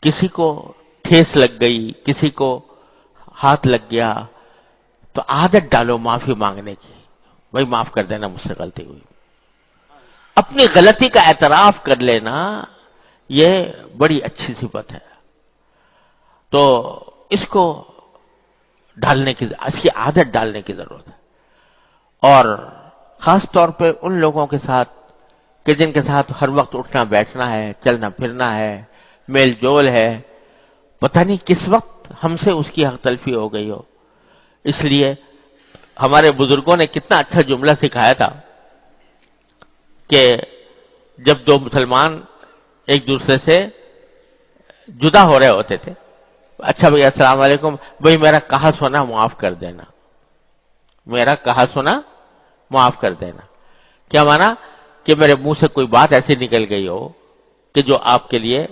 کسی کو ٹھیس لگ گئی، کسی کو ہاتھ لگ گیا، تو عادت ڈالو معافی مانگنے کی، بھائی معاف کر دینا مجھ سے غلطی ہوئی. اپنی غلطی کا اعتراف کر لینا یہ بڑی اچھی صفت ہے. تو اس کو ڈالنے کی، اس کی عادت ڈالنے کی ضرورت ہے. اور خاص طور پہ ان لوگوں کے ساتھ کہ جن کے ساتھ ہر وقت اٹھنا بیٹھنا ہے، چلنا پھرنا ہے، میل جول ہے، پتہ نہیں کس وقت ہم سے اس کی حق تلفی ہو گئی ہو. اس لیے ہمارے بزرگوں نے کتنا اچھا جملہ سکھایا تھا کہ جب دو مسلمان ایک دوسرے سے جدا ہو رہے ہوتے تھے، اچھا بھئی السلام علیکم، بھئی میرا کہا سنا معاف کر دینا، میرا کہا سنا معاف کر دینا. کیا مانا؟ کہ میرے منہ سے کوئی بات ایسی نکل گئی ہو کہ جو آپ کے لیے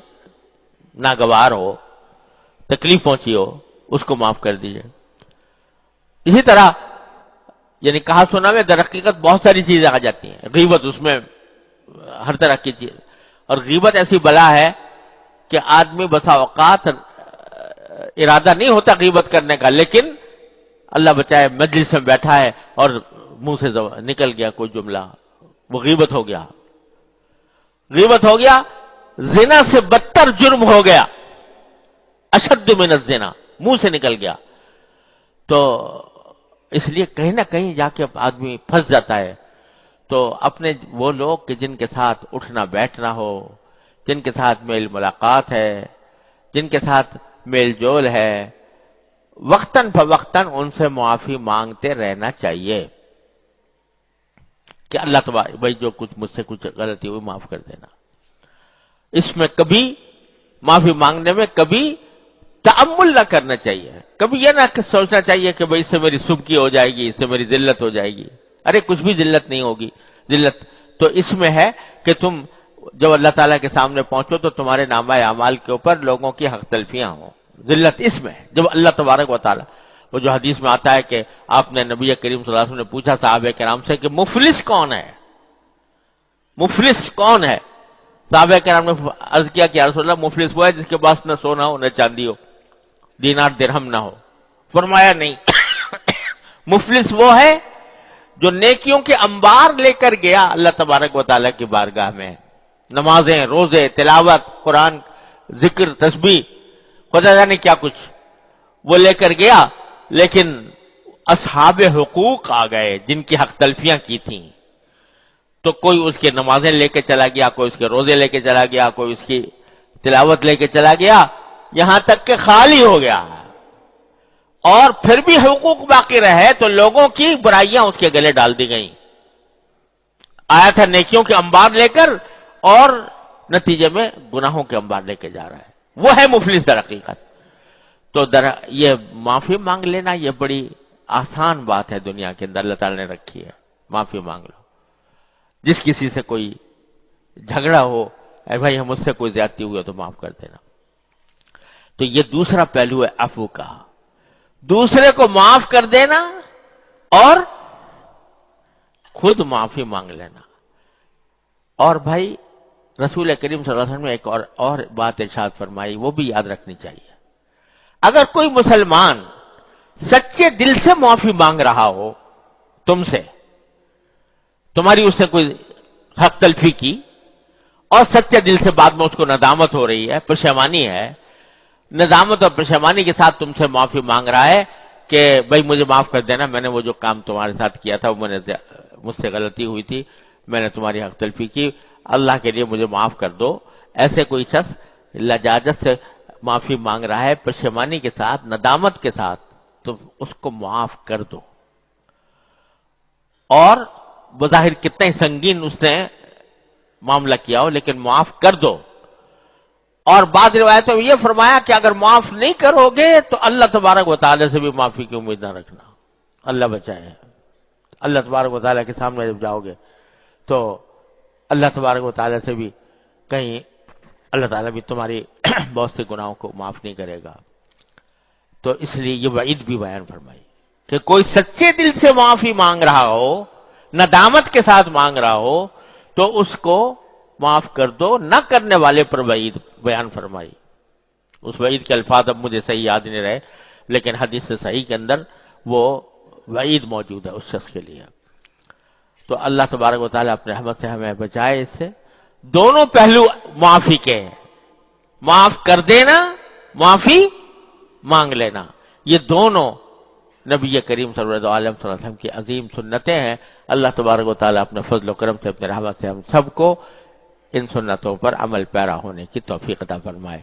ناگوار ہو، تکلیف پہنچی ہو، اس کو معاف کر دیجئے. اسی طرح یعنی کہا سنا میں در حقیقت بہت ساری چیزیں آ جاتی ہیں. غیبت اس میں ہر طرح کی چیز، اور غیبت ایسی بلا ہے کہ آدمی بسا اوقات ارادہ نہیں ہوتا غیبت کرنے کا، لیکن اللہ بچائے مجلس میں بیٹھا ہے اور منہ سے نکل گیا کوئی جملہ، وہ غیبت ہو گیا. غیبت ہو گیا، زنا سے بدتر جرم ہو گیا، اشد من الزنا، منہ سے نکل گیا. تو اس لیے کہیں نہ کہیں جا کے آدمی پھنس جاتا ہے. تو اپنے وہ لوگ کہ جن کے ساتھ اٹھنا بیٹھنا ہو، جن کے ساتھ میل ملاقات ہے، جن کے ساتھ میل جول ہے، وقتاً فوقتاً ان سے معافی مانگتے رہنا چاہیے کہ اللہ تبارک بھائی جو کچھ مجھ سے کچھ غلطی ہوئی معاف کر دینا. اس میں کبھی معافی مانگنے میں کبھی تأمل نہ کرنا چاہیے، کبھی یہ نہ سوچنا چاہیے کہ بھئی اس سے میری سبکی ہو جائے گی، اس سے میری ذلت ہو جائے گی. ارے کچھ بھی ذلت نہیں ہوگی. ذلت تو اس میں ہے کہ تم جب اللہ تعالیٰ کے سامنے پہنچو تو تمہارے نامہ اعمال کے اوپر لوگوں کی حق تلفیاں ہوں. ذلت اس میں ہے جب اللہ تبارک و تعالیٰ، وہ جو حدیث میں آتا ہے کہ آپ نے نبی کریم صلی اللہ علیہ وسلم نے پوچھا صحابہ کرام سے کہ مفلس کون ہے؟ مفلس کون ہے؟ صحابہ کرام نے عرض کیا کہ یا رسول اللہ مفلس وہ ہے جس کے پاس نہ سونا ہو نہ چاندی ہو، دینار درہم نہ ہو. فرمایا نہیں، مفلس وہ ہے جو نیکیوں کے انبار لے کر گیا اللہ تبارک و تعالیٰ کی بارگاہ میں، نمازیں، روزے، تلاوت، قرآن، ذکر، تسبیح، خدا جانے کیا کچھ وہ لے کر گیا، لیکن اصحاب حقوق آ گئے جن کی حق تلفیاں کی تھیں. تو کوئی اس کے نمازیں لے کے چلا گیا، کوئی اس کے روزے لے کے چلا گیا، کوئی اس کی تلاوت لے کے چلا گیا، یہاں تک کہ خالی ہو گیا. اور پھر بھی حقوق باقی رہے تو لوگوں کی برائیاں اس کے گلے ڈال دی گئیں. آیا تھا نیکیوں کے انبار لے کر اور نتیجے میں گناہوں کے انبار لے کے جا رہا ہے. وہ ہے مفلس در حقیقت. تو یہ معافی مانگ لینا یہ بڑی آسان بات ہے دنیا کے اندر اللہ تعالی نے رکھی ہے. معافی مانگ لو. جس کسی سے کوئی جھگڑا ہو، اے بھائی ہم مجھ سے کوئی زیادتی ہوئی تو معاف کر دینا. تو یہ دوسرا پہلو ہے عفو کا، دوسرے کو معاف کر دینا اور خود معافی مانگ لینا. اور بھائی رسول کریم صلی اللہ علیہ وسلم نے ایک اور بات ارشاد فرمائی، وہ بھی یاد رکھنی چاہیے. اگر کوئی مسلمان سچے دل سے معافی مانگ رہا ہو تم سے، تمہاری اس نے کوئی حق تلفی کی اور سچے دل سے بعد میں اس کو ندامت ہو رہی ہے، پشیمانی ہے، ندامت اور پشیمانی کے ساتھ تم سے معافی مانگ رہا ہے کہ بھائی مجھے معاف کر دینا، میں نے وہ جو کام تمہارے ساتھ کیا تھا وہ مجھ سے غلطی ہوئی تھی، میں نے تمہاری حق تلفی کی، اللہ کے لیے مجھے معاف کر دو. ایسے کوئی شخص لجاجت سے معافی مانگ رہا ہے، پشیمانی کے ساتھ، ندامت کے ساتھ، تو اس کو معاف کر دو. اور بظاہر کتنا ہی سنگین اس نے معاملہ کیا ہو لیکن معاف کر دو. اور بعض روایتوں میں یہ فرمایا کہ اگر معاف نہیں کرو گے تو اللہ تبارک و تعالی سے بھی معافی کی امید نہ رکھنا. اللہ بچائے. اللہ تبارک و تعالی کے سامنے جب جاؤ گے تو اللہ تبارک و تعالی سے بھی کہیں اللہ تعالیٰ بھی تمہاری بہت سے گناہوں کو معاف نہیں کرے گا. تو اس لیے یہ وعید بھی بیان فرمائی کہ کوئی سچے دل سے معافی مانگ رہا ہو، ندامت کے ساتھ مانگ رہا ہو، تو اس کو معاف کر دو. نہ کرنے والے پر وعید بیان فرمائی. اس وعید کے الفاظ اب مجھے صحیح یاد نہیں رہے، لیکن حدیث صحیح کے اندر وہ وعید موجود ہے اس شخص کے لیے۔ تو اللہ تبارک و تعالیٰ اپنے رحمت سے ہمیں بچائے اس سے۔ دونوں پہلو معافی کے ہیں، معاف کر دینا، معافی مانگ لینا، یہ دونوں نبی کریم صلی اللہ علیہ وسلم کی عظیم سنتیں ہیں۔ اللہ تبارک و تعالیٰ اپنے فضل و کرم سے، اپنے رحمت سے ہم سب کو ان سنتوں پر عمل پیرا ہونے کی توفیق عطا فرمائے۔